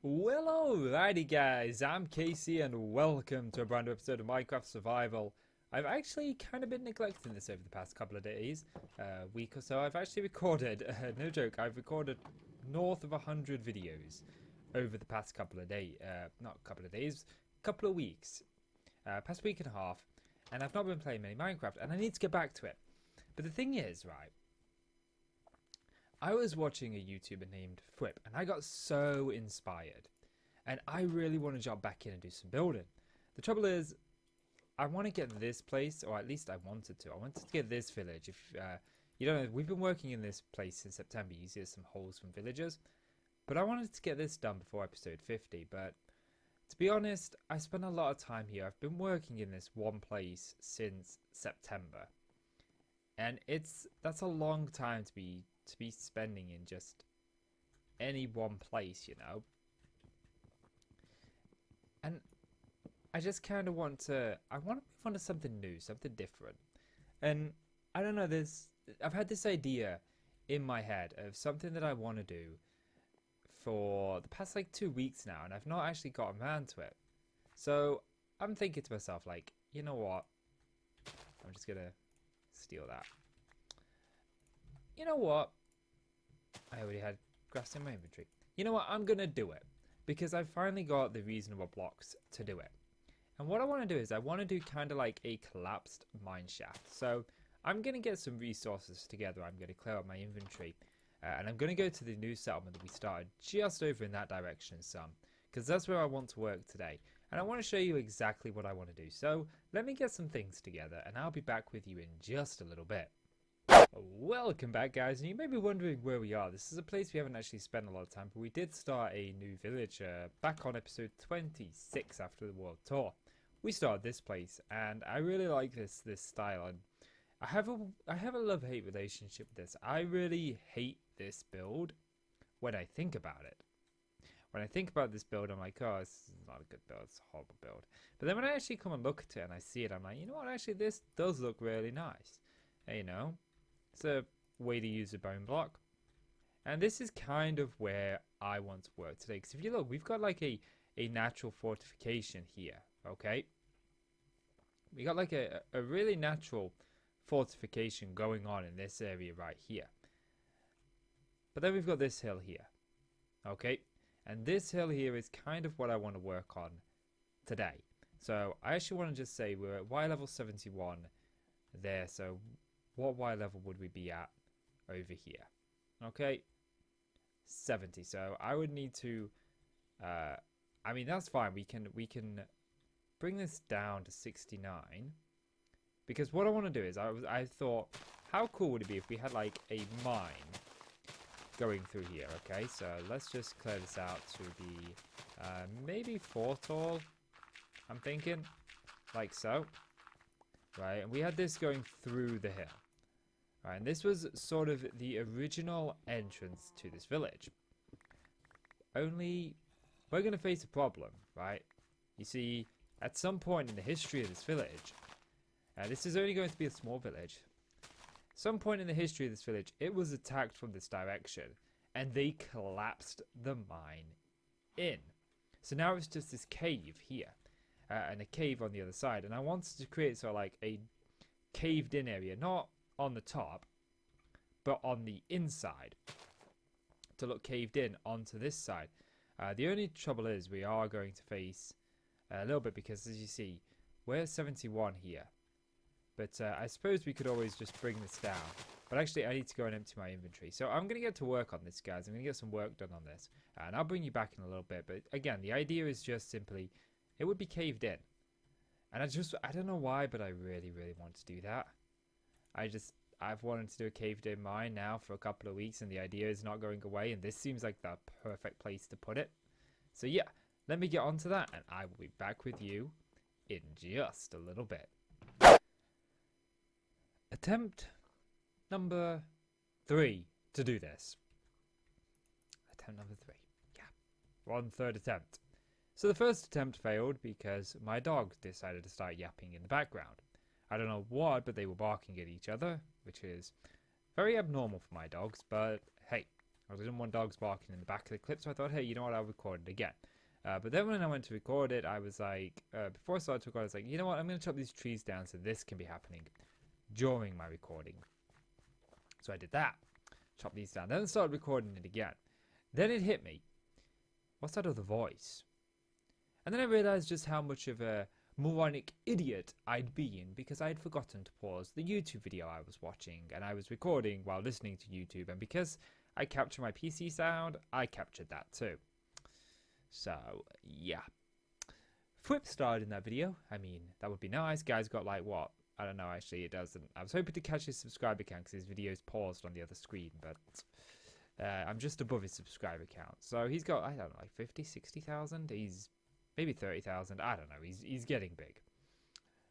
Well, alrighty guys, I'm Casey and welcome to a brand new episode of Minecraft Survival. I've actually kind of been neglecting this over the past couple of days, week or so. I've actually recorded, no joke, I've recorded north of 100 videos over the past couple of days, not couple of days, couple of weeks, past week and a half, and I've not been playing many Minecraft, and I need to get back to it. But the thing is, right, I was watching a YouTuber named Flip and I got so inspired and I really want to jump back in and do some building. The trouble is I want to get this place, or at least I wanted to get this village. If you don't know, we've been working in this place since September. You see some holes from villagers, but I wanted to get this done before episode 50. But to be honest, I spent a lot of time here. I've been working in this one place since September, and that's a long time to be spending in just any one place, you know. And I just kind of want to move on to something new, something different. And I don't know, I've had this idea in my head of something that I want to do for the past like 2 weeks now, and I've not actually gotten around to it. So I'm thinking to myself, like, you know what, I'm just gonna steal that. You know what? I already had grass in my inventory. You know what? I'm going to do it because I finally got the reasonable blocks to do it. And what I want to do is I want to do kind of like a collapsed mineshaft. So I'm going to get some resources together. I'm going to clear out my inventory. And I'm going to go to the new settlement that we started just over in that direction some. Because that's where I want to work today. And I want to show you exactly what I want to do. So let me get some things together and I'll be back with you in just a little bit. Welcome back, guys, and you may be wondering where we are. This is a place we haven't actually spent a lot of time, but we did start a new village back on episode 26 after the world tour. We started this place and I really like this style, and I have a love-hate relationship with this. I really hate this build when I think about it. When I think about this build, I'm like, oh, this is not a good build, it's a horrible build. But then when I actually come and look at it and I see it, I'm like, you know what, actually this does look really nice. You know, it's a way to use a bone block. And this is kind of where I want to work today. Because if you look, we've got like a natural fortification here. Okay. We got like a really natural fortification going on in this area right here. But then we've got this hill here. Okay. And this hill here is kind of what I want to work on today. So I actually want to just say we're at Y level 71 there. So what Y level would we be at over here? Okay, 70. So I would need to, I mean, that's fine. We can bring this down to 69. Because what I want to do is, I thought, how cool would it be if we had like a mine going through here? Okay, so let's just clear this out to be maybe 4 tall, I'm thinking, like so. Right, and we had this going through the hill. Right, and this was sort of the original entrance to this village. Only, we're going to face a problem, right? You see, at some point in the history of this village, this is only going to be a small village. Some point in the history of this village, it was attacked from this direction, and they collapsed the mine in. So now it's just this cave here, and a cave on the other side. And I wanted to create sort of like a caved in area, not on the top, but on the inside, to look caved in onto this side. The only trouble is we are going to face a little bit, because as you see, we're 71 here. But I suppose we could always just bring this down. But actually I need to go and empty my inventory. So I'm going to get to work on this, guys. I'm going to get some work done on this. And I'll bring you back in a little bit. But again, the idea is just simply, it would be caved in. And I don't know why, but I really, really want to do that. I've wanted to do a caved in mine now for a couple of weeks, and the idea is not going away, and this seems like the perfect place to put it. So yeah, let me get onto that, and I will be back with you in just a little bit. Attempt number 3 to do this. Attempt number 3. Yeah. 1/3 attempt. So the first attempt failed because my dog decided to start yapping in the background. I don't know what, but they were barking at each other, which is very abnormal for my dogs, but hey, I didn't want dogs barking in the back of the clip, so I thought, hey, you know what, I'll record it again. But then when I went to record it, I was like, before I started to record, I was like, you know what, I'm going to chop these trees down so this can be happening during my recording. So I did that. Chop these down. Then I started recording it again. Then it hit me. What's that other voice? And then I realized just how much of a moronic idiot I'd been because I had forgotten to pause the YouTube video I was watching, and I was recording while listening to YouTube, and because I capture my PC sound, I captured that too. So, yeah. Flip starred in that video. I mean, that would be nice. Guy's got like what? I don't know, actually, it doesn't. I was hoping to catch his subscriber count because his video's paused on the other screen, but I'm just above his subscriber count. So he's got, I don't know, like 50, 60,000? He's maybe 30,000. I don't know. He's getting big.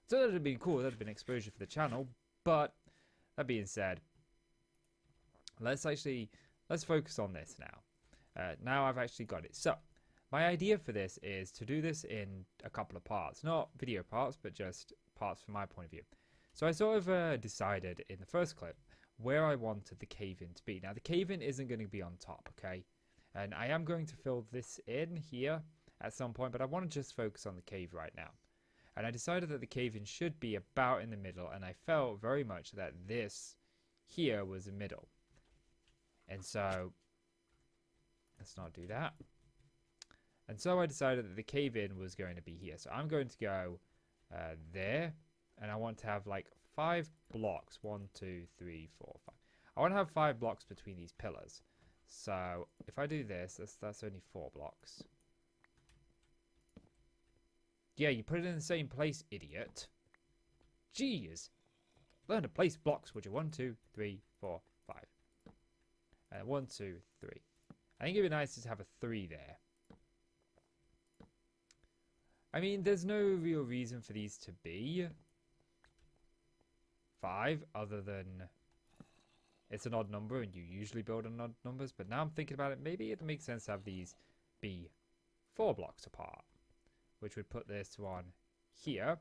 So that would have been cool. That would have been exposure for the channel. But that being said, let's focus on this now. Now I've actually got it. So my idea for this is to do this in a couple of parts. Not video parts, but just parts from my point of view. So I sort of decided in the first clip where I wanted the cave-in to be. Now the cave-in isn't going to be on top, okay? And I am going to fill this in here at some point, but I want to just focus on the cave right now. And I decided that the cave-in should be about in the middle, and I felt very much that this here was the middle. And so let's not do that. And so I decided that the cave-in was going to be here. So I'm going to go there, and I want to have like 5 blocks. 1, 2, 3, 4, 5. I want to have 5 blocks between these pillars. So if I do this, that's only 4 blocks. Yeah, you put it in the same place, idiot. Jeez. Learn to place blocks, would you? 1, 2, 3, 4, 5. 1, 2, 3. I think it'd be nice to have a 3 there. I mean, there's no real reason for these to be 5 other than it's an odd number and you usually build on odd numbers. But now I'm thinking about it, maybe it makes sense to have these be 4 blocks apart, which would put this one here.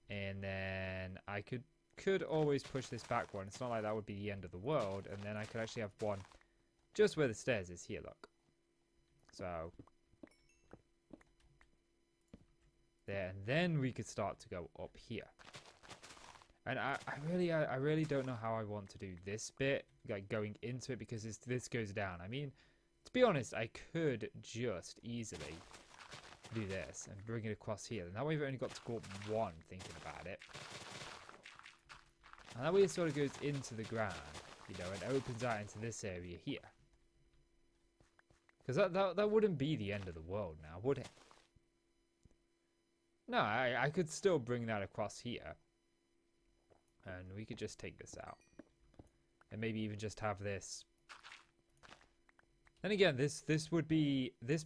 And then I could always push this back one. It's not like that would be the end of the world. And then I could actually have one just where the stairs is here, look. So there, and then we could start to go up here. And I really don't know how I want to do this bit, like going into it, because this goes down. I mean, to be honest, I could just easily do this and bring it across here. And that way we've only got to go up 1, thinking about it. And that way it sort of goes into the ground, you know, and opens out into this area here. Because that wouldn't be the end of the world now, would it? No, I could still bring that across here. And we could just take this out. And maybe even just have this. And again, this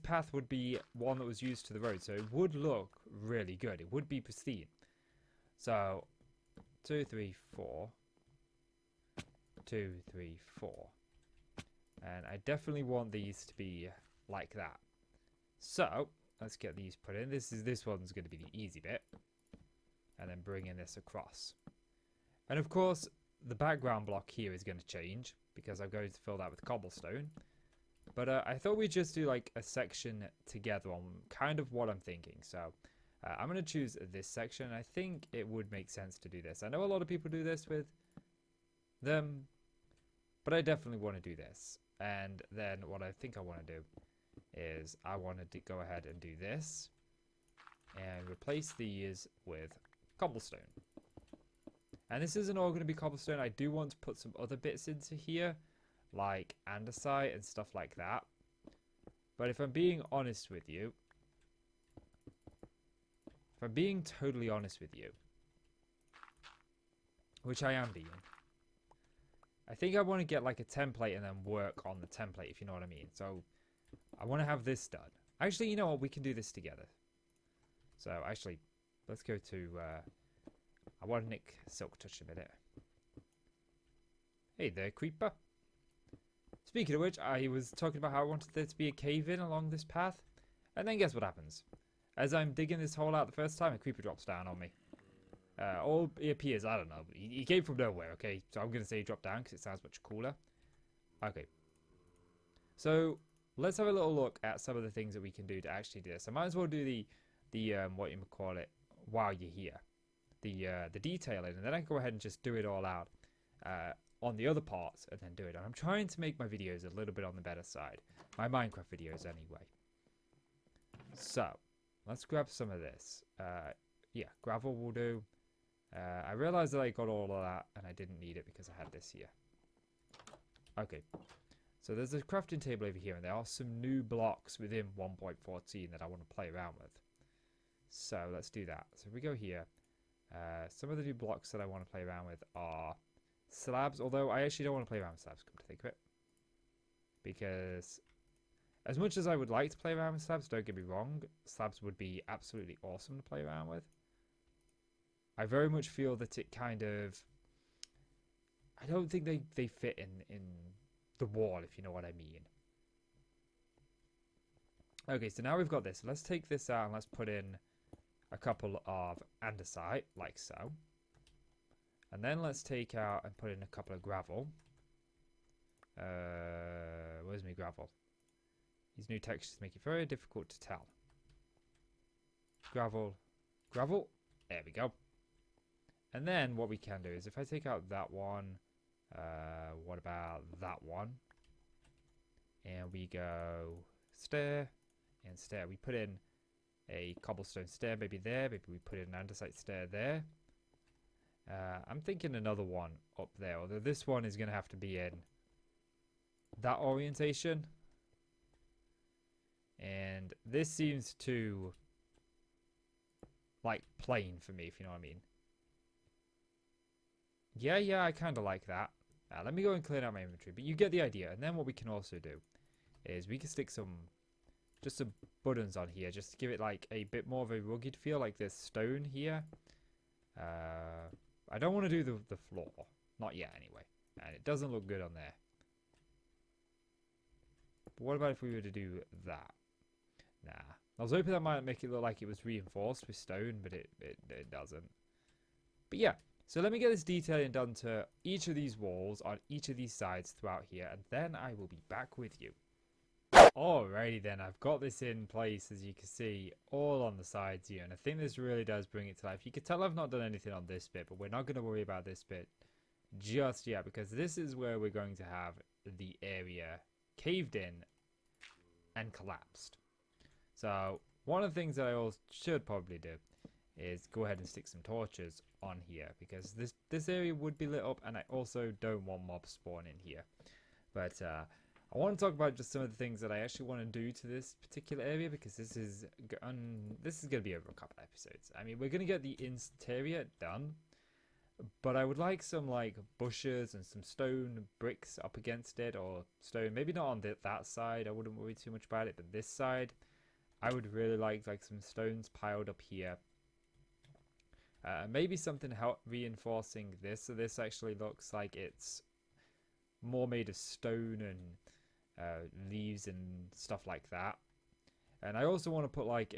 path would be one that was used to the road. So it would look really good. It would be pristine. So 2, 3, 4. 2, 3, 4. And I definitely want these to be like that. So let's get these put in. This one's going to be the easy bit. And then bringing this across. And of course, the background block here is going to change because I'm going to fill that with cobblestone. But I thought we'd just do like a section together on kind of what I'm thinking. So I'm going to choose this section. I think it would make sense to do this. I know a lot of people do this with them, but I definitely want to do this. And then what I think I want to do is I wanted to go ahead and do this and replace these with cobblestone. And this isn't all going to be cobblestone. I do want to put some other bits into here, like andesite and stuff like that. But if I'm being honest with you, if I'm being totally honest with you, which I am being, I think I want to get like a template and then work on the template, if you know what I mean. So I want to have this done. Actually, you know what? We can do this together. So actually, let's go to... I want to nick Silk Touch a minute. Hey there, creeper. Speaking of which, I was talking about how I wanted there to be a cave-in along this path. And then guess what happens? As I'm digging this hole out the first time, a creeper drops down on me. Or he appears, I don't know. He came from nowhere, okay? So I'm going to say he dropped down because it sounds much cooler. Okay. So let's have a little look at some of the things that we can do to actually do this. I might as well do the what you call it while you're here, the detailing, and then I can go ahead and just do it all out on the other parts, and then do it. And I'm trying to make my videos a little bit on the better side, my Minecraft videos anyway. So let's grab some of this. Yeah, gravel will do. I realized that I got all of that and I didn't need it because I had this here. Okay, so there's a crafting table over here, and there are some new blocks within 1.14 that I want to play around with. So let's do that. So if we go here, some of the new blocks that I want to play around with are slabs, although I actually don't want to play around with slabs, come to think of it. Because as much as I would like to play around with slabs, don't get me wrong, slabs would be absolutely awesome to play around with. I very much feel that it kind of... I don't think they fit in the wall, if you know what I mean. Okay, so now we've got this. Let's take this out and let's put in a couple of andesite, like so. And then let's take out and put in a couple of gravel. Where's my gravel? These new textures make it very difficult to tell. Gravel. Gravel. There we go. And then what we can do is if I take out that one, what about that one? And we go stair and stair. We put in a cobblestone stair maybe there. Maybe we put in an andesite stair there. I'm thinking another one up there. Although this one is going to have to be in that orientation. And this seems too like plain for me, if you know what I mean. Yeah, I kind of like that. Let me go and clear out my inventory, but you get the idea. And then what we can also do is we can stick some buttons on here just to give it like a bit more of a rugged feel, like this stone here. I don't want to do the floor, not yet anyway, and it doesn't look good on there. But what about if we were to do that? Nah, I was hoping that might make it look like it was reinforced with stone, but it doesn't. But yeah. So let me get this detailing done to each of these walls on each of these sides throughout here, and then I will be back with you. Alrighty then, I've got this in place, as you can see, all on the sides here, and I think this really does bring it to life. You can tell I've not done anything on this bit, but we're not going to worry about this bit just yet, because this is where we're going to have the area caved in and collapsed. So one of the things that I also should probably do is go ahead and stick some torches on here, because this area would be lit up, and I also don't want mobs spawn in here. But I want to talk about just some of the things that I actually want to do to this particular area, because this is going to be over a couple of episodes. I mean, we're going to get the interior done, but I would like some like bushes and some stone bricks up against it, or stone, maybe not on that side, I wouldn't worry too much about it, but this side I would really like some stones piled up here. Maybe something reinforcing this, so this actually looks like it's more made of stone and leaves and stuff like that. And I also want to put like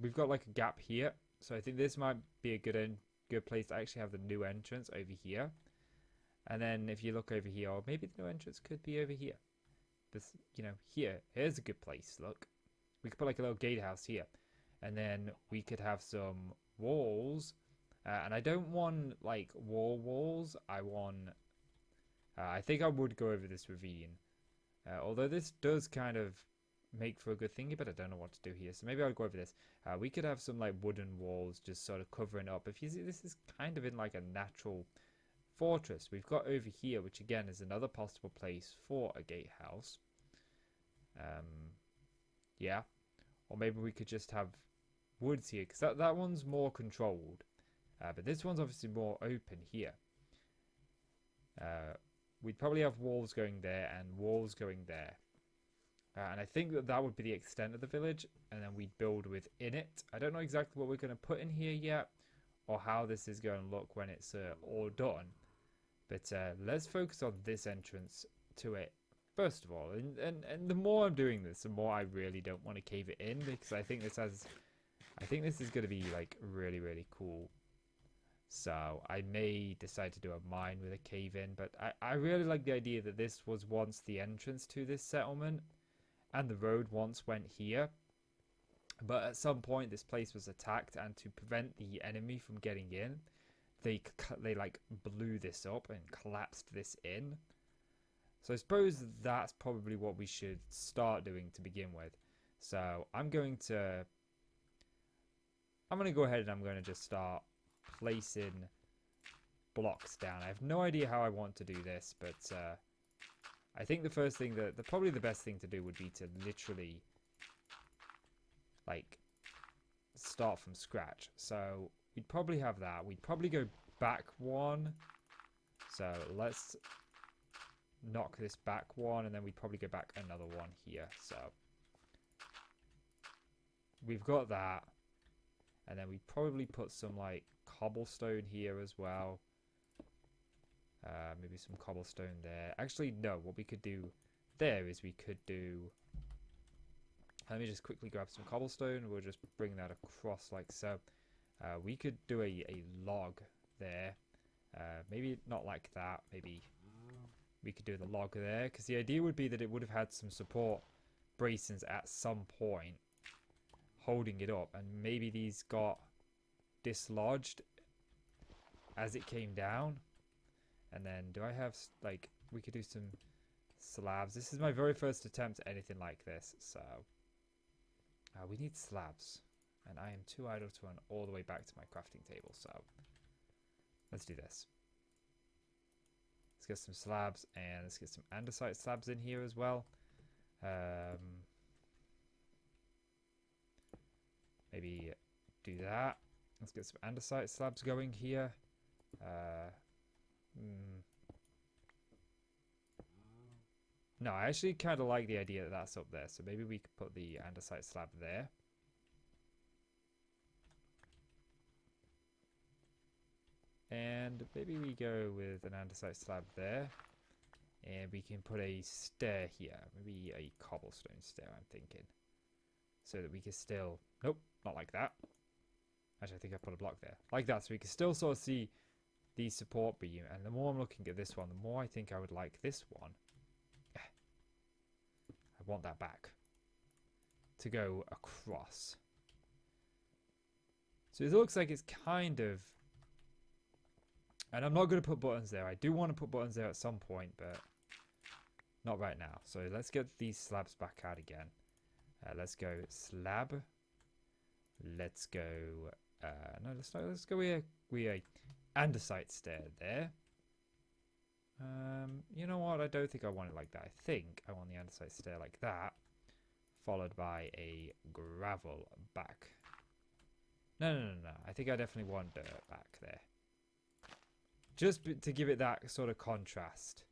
we've got like a gap here, so I think this might be a good place to actually have the new entrance over here. And then if you look over here, or maybe the new entrance could be over here. This, you know, here's a good place. Look, we could put like a little gatehouse here, and then we could have some walls, and I don't want like walls. I think I would go over this ravine, although this does kind of make for a good thingy, but I don't know what to do here, so maybe I'll go over this. We could have some like wooden walls just sort of covering up. If you see, this is kind of in like a natural fortress. We've got over here, which again is another possible place for a gatehouse. Yeah, or maybe we could just have woods here, because that one's more controlled, but this one's obviously more open here. We'd probably have walls going there and walls going there, and I think that would be the extent of the village, and then we'd build within it. I don't know exactly what we're going to put in here yet, or how this is going to look when it's all done, but let's focus on this entrance to it first of all. And the more I'm doing this, the more I really don't want to cave it in, because I think this is going to be like really, really cool. So I may decide to do a mine with a cave in, but I really like the idea that this was once the entrance to this settlement and the road once went here. But at some point this place was attacked, and to prevent the enemy from getting in, they like blew this up and collapsed this in. So I suppose that's probably what we should start doing to begin with. So I'm going to go ahead and I'm going to just start placing blocks down. I have no idea how I want to do this, but I think the first thing probably the best thing to do would be to literally like start from scratch. So we'd probably have that. We'd probably go back one. So let's knock this back one, and then we'd probably go back another one here. So we've got that, and then we'd probably put some like cobblestone here as well. Maybe some cobblestone there. Actually, no, what we could do there is we could do, let me just quickly grab some cobblestone. We'll just bring that across like so. We could do a log there. Maybe not like that. Maybe we could do the log there, because the idea would be that it would have had some support bracings at some point holding it up, and maybe these got dislodged as it came down. And then do I have, like, we could do some slabs. This is my very first attempt at anything like this, so we need slabs, and I am too idle to run all the way back to my crafting table, so let's do this. Let's get some slabs, and let's get some andesite slabs in here as well. Maybe do that. Let's get some andesite slabs going here. No, I actually kind of like the idea that that's up there, so maybe we could put the andesite slab there. And maybe we go with an andesite slab there, and we can put a stair here, maybe a cobblestone stair, I'm thinking, so that we can still, nope, not like that. Actually, I think I put a block there, like that, so we can still sort of see the support beam. And the more I'm looking at this one, the more I think I would like this one. I want that back to go across. So it looks like it's kind of, and I'm not going to put buttons there. I do want to put buttons there at some point, but not right now. So let's get these slabs back out again. Let's go slab. Let's go, no, let's go with a andesite stair there. You know what? I don't think I want it like that. I think I want the andesite stair like that, followed by a gravel back. No. I think I definitely want dirt back there. Just to give it that sort of contrast.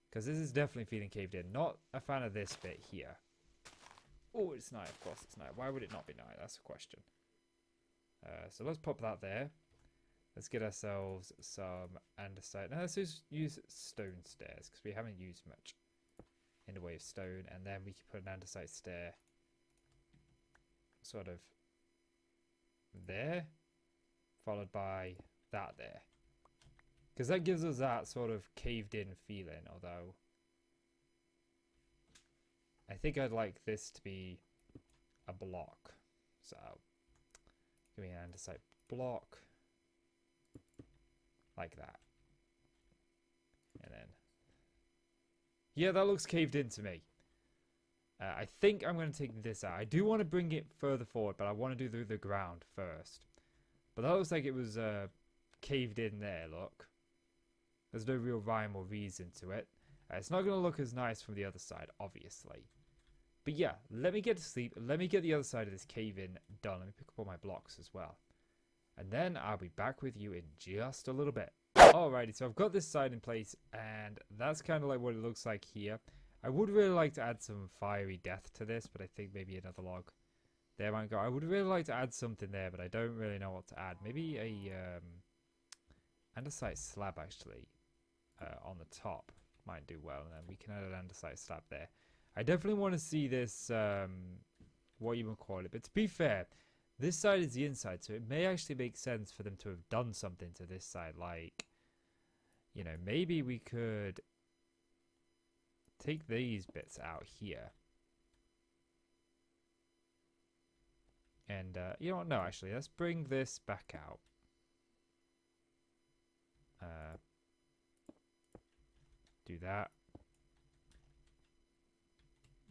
Because this is definitely feeling caved in. Not a fan of this bit here. Oh, it's night. Of course it's night. Why would it not be night? That's a question. So let's pop that there. Let's get ourselves some andesite. Now let's just use stone stairs, because we haven't used much in the way of stone. And then we can put an andesite stair sort of there, followed by that there. Because that gives us that sort of caved in feeling, although I think I'd like this to be a block. So give me an andesite block. Like that. And then, yeah, that looks caved in to me. I think I'm going to take this out. I do want to bring it further forward, but I want to do the ground first. But that looks like it was caved in there, look. There's no real rhyme or reason to it. It's not going to look as nice from the other side, obviously. But yeah, let me get to sleep. Let me get the other side of this cave in done. Let me pick up all my blocks as well. And then I'll be back with you in just a little bit. Alrighty, so I've got this side in place, and that's kind of like what it looks like here. I would really like to add some fiery death to this, but I think maybe another log there might go. I would really like to add something there, but I don't really know what to add. Maybe a andesite slab, actually, on the top might do well, and then we can add an andesite slab there. I definitely want to see this, what you would call it, but to be fair, This side is the inside, so it may actually make sense for them to have done something to this side. Like, you know, maybe we could take these bits out here. And, you know what? No, actually, let's bring this back out. Do that.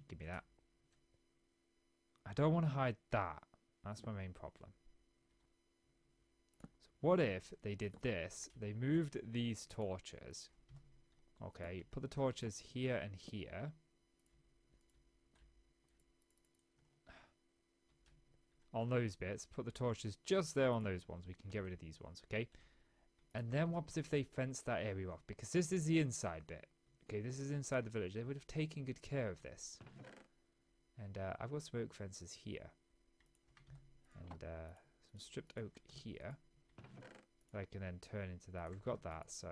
Give me that. I don't want to hide that. That's my main problem. So what if they did this? They moved these torches. Okay, put the torches here and here. On those bits, put the torches just there on those ones. We can get rid of these ones, okay? And then what if they fence that area off? Because this is the inside bit. Okay, this is inside the village. They would have taken good care of this. And I've got smoke fences here. And some stripped oak here. That I can then turn into that. We've got that, so...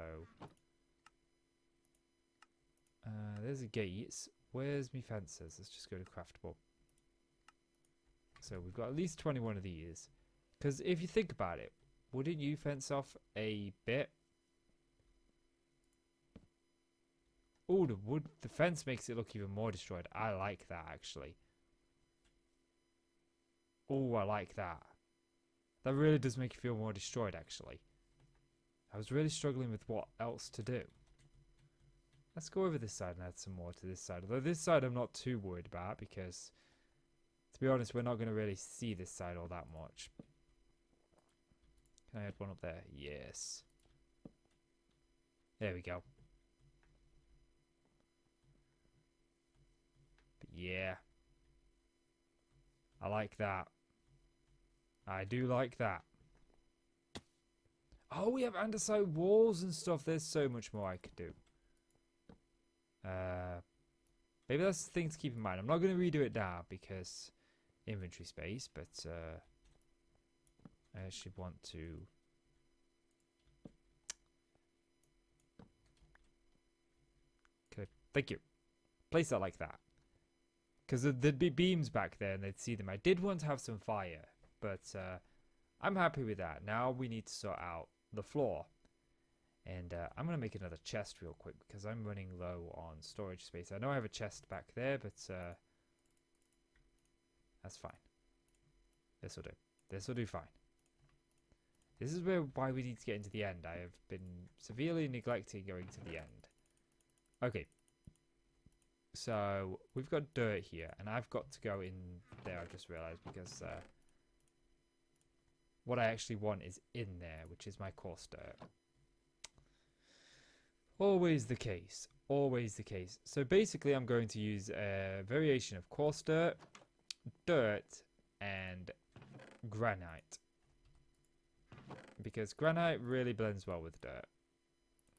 there's a gate. Where's me fences? Let's just go to craftable. So we've got at least 21 of these. Because if you think about it, wouldn't you fence off a bit? Oh, the fence makes it look even more destroyed. I like that, actually. Oh, I like that. That really does make you feel more destroyed, actually. I was really struggling with what else to do. Let's go over this side and add some more to this side. Although this side I'm not too worried about because, to be honest, we're not going to really see this side all that much. Can I add one up there? Yes. There we go. But yeah. I like that. I do like that. Oh, we have andesite walls and stuff. There's so much more I could do. Maybe that's the thing to keep in mind. I'm not going to redo it now because inventory space, but I actually want to... Okay, thank you. Place that like that. Because there'd be beams back there and they'd see them. I did want to have some fire, but I'm happy with that. Now we need to sort out the floor. And I'm going to make another chest real quick because I'm running low on storage space. I know I have a chest back there, but that's fine. This will do. This will do fine. This is why we need to get into the end. I have been severely neglecting going to the end. Okay. So we've got dirt here, and I've got to go in there, I've just realised, because what I actually want is in there, which is my coarse dirt. Always the case. Always the case. So basically I'm going to use a variation of coarse dirt, and granite. Because granite really blends well with dirt.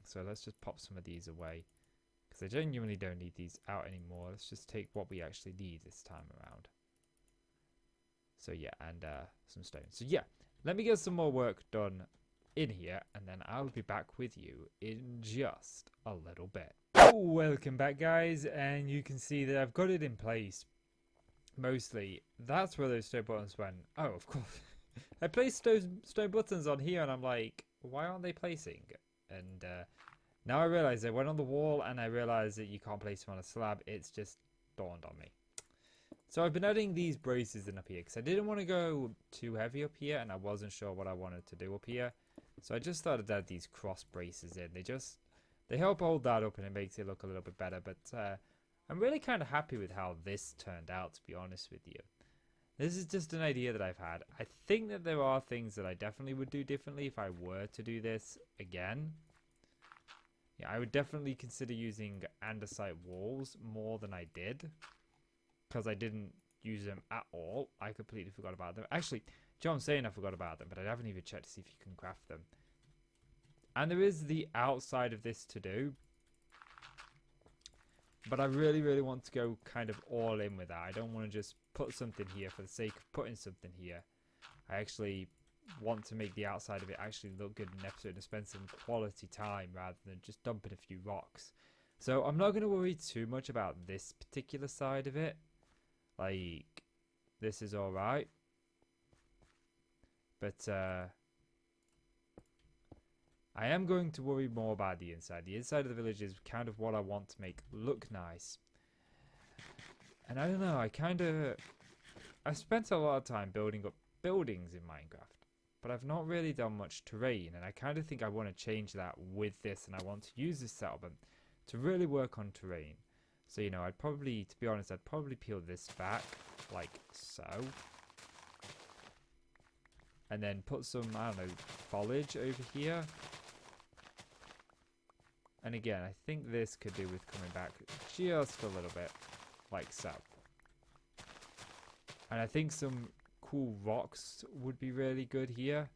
So let's just pop some of these away. Because I genuinely don't need these out anymore. Let's just take what we actually need this time around. So yeah, and some stone. So yeah, let me get some more work done in here, and then I'll be back with you in just a little bit. Welcome back, guys, and you can see that I've got it in place. Mostly, that's where those stone buttons went. Oh, of course. I placed those stone buttons on here, and I'm like, why aren't they placing? And now I realize they went on the wall, and I realize that you can't place them on a slab. It's just dawned on me. So I've been adding these braces in up here, because I didn't want to go too heavy up here, and I wasn't sure what I wanted to do up here. So I just thought I'd add these cross braces in. They help hold that up and it makes it look a little bit better. But I'm really kind of happy with how this turned out, to be honest with you. This is just an idea that I've had. I think that there are things that I definitely would do differently if I were to do this again. Yeah, I would definitely consider using andesite walls more than I did. Because I didn't use them at all. I completely forgot about them. Actually, Joe, I'm saying I forgot about them, but I haven't even checked to see if you can craft them. And there is the outside of this to do. But I really, really want to go kind of all in with that. I don't want to just put something here for the sake of putting something here. I actually want to make the outside of it actually look good in an episode and spend some quality time rather than just dumping a few rocks. So I'm not going to worry too much about this particular side of it. Like, this is alright. But I am going to worry more about the inside. The inside of the village is kind of what I want to make look nice. And I don't know, I've spent a lot of time building up buildings in Minecraft, but I've not really done much terrain, and I kind of think I want to change that with this, and I want to use this settlement to really work on terrain. So, you know, I'd probably, to be honest, I'd probably peel this back, like so. And then put some, I don't know, foliage over here. And again, I think this could do with coming back just a little bit, like so. And I think some cool rocks would be really good here.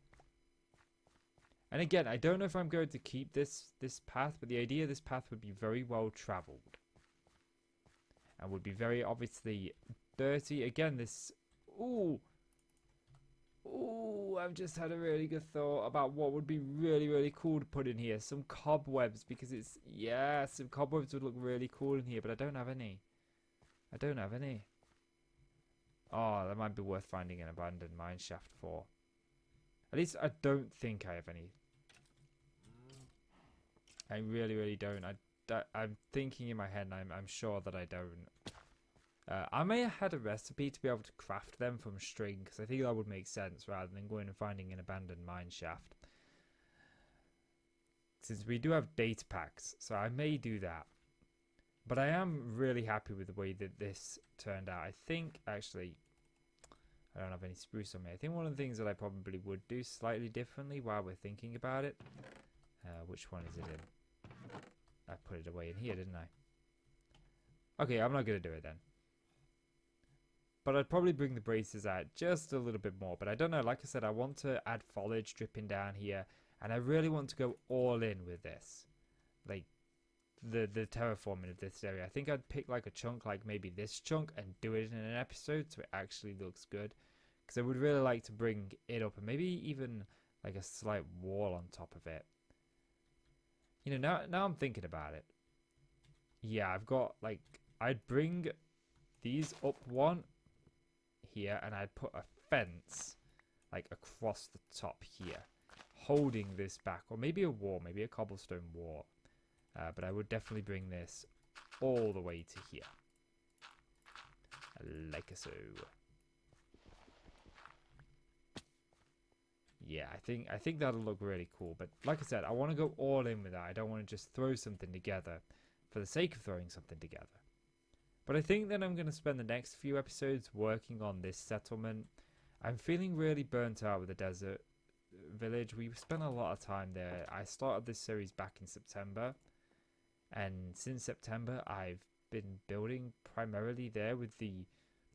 And again, I don't know if I'm going to keep this path, but the idea of this path would be very well traveled. And would be very obviously dirty. Again, this... Ooh, I've just had a really good thought about what would be really, really cool to put in here. Some cobwebs, because it's... Yeah, some cobwebs would look really cool in here, but I don't have any. I don't have any. Oh, that might be worth finding an abandoned mineshaft for. At least I don't think I have any. I really, really don't. I'm thinking in my head, and I'm sure that I don't. I may have had a recipe to be able to craft them from string, because I think that would make sense rather than going and finding an abandoned mineshaft. Since we do have data packs, so I may do that. But I am really happy with the way that this turned out. I think, actually, I don't have any spruce on me. I think one of the things that I probably would do slightly differently while we're thinking about it. Which one is it in? I put it away in here, didn't I? Okay, I'm not going to do it then. But I'd probably bring the braces out just a little bit more. But I don't know, like I said, I want to add foliage dripping down here. And I really want to go all in with this. Like, the terraforming of this area. I think I'd pick like a chunk, like maybe this chunk, and do it in an episode so it actually looks good. Because I would really like to bring it up, and maybe even like a slight wall on top of it. You know, now I'm thinking about it. Yeah, I've got like, I'd bring these up one here, and I'd put a fence like across the top here, holding this back, or maybe a wall, maybe a cobblestone wall. But I would definitely bring this all the way to here. Like so. Yeah, I think that'll look really cool. But like I said, I want to go all in with that. I don't want to just throw something together for the sake of throwing something together. But I think that I'm going to spend the next few episodes working on this settlement. I'm feeling really burnt out with the desert village. We spent a lot of time there. I started this series back in September. And since September, I've been building primarily there with the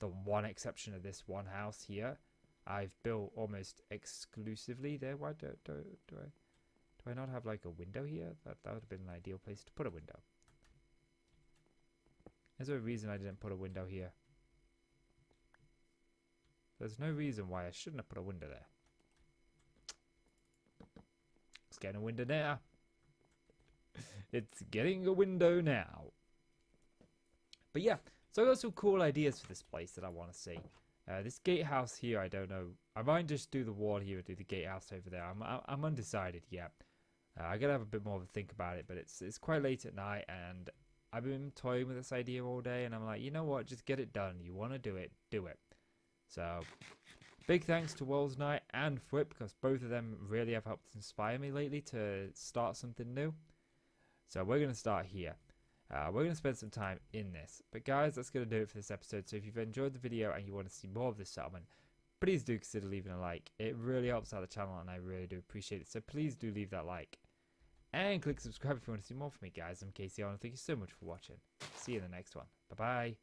one exception of this one house here. I've built almost exclusively there. Why do I not have like a window here? That would have been an ideal place to put a window. Is there a reason I didn't put a window here? There's no reason why I shouldn't have put a window there. Let's get a window now. It's getting a window now. But yeah, so I got some cool ideas for this place that I want to see. This gatehouse here, I don't know. I might just do the wall here or do the gatehouse over there. I'm undecided yet. I gotta have a bit more of a think about it, but it's quite late at night, and I've been toying with this idea all day, and I'm like, you know what? Just get it done. You want to do it, do it. So, big thanks to World's Night and Flip, because both of them really have helped inspire me lately to start something new. So we're going to start here. We're going to spend some time in this. But guys, that's going to do it for this episode. So if you've enjoyed the video and you want to see more of this settlement, please do consider leaving a like. It really helps out the channel, and I really do appreciate it. So please do leave that like. And click subscribe if you want to see more from me, guys. I'm Casey, and thank you so much for watching. See you in the next one. Bye-bye.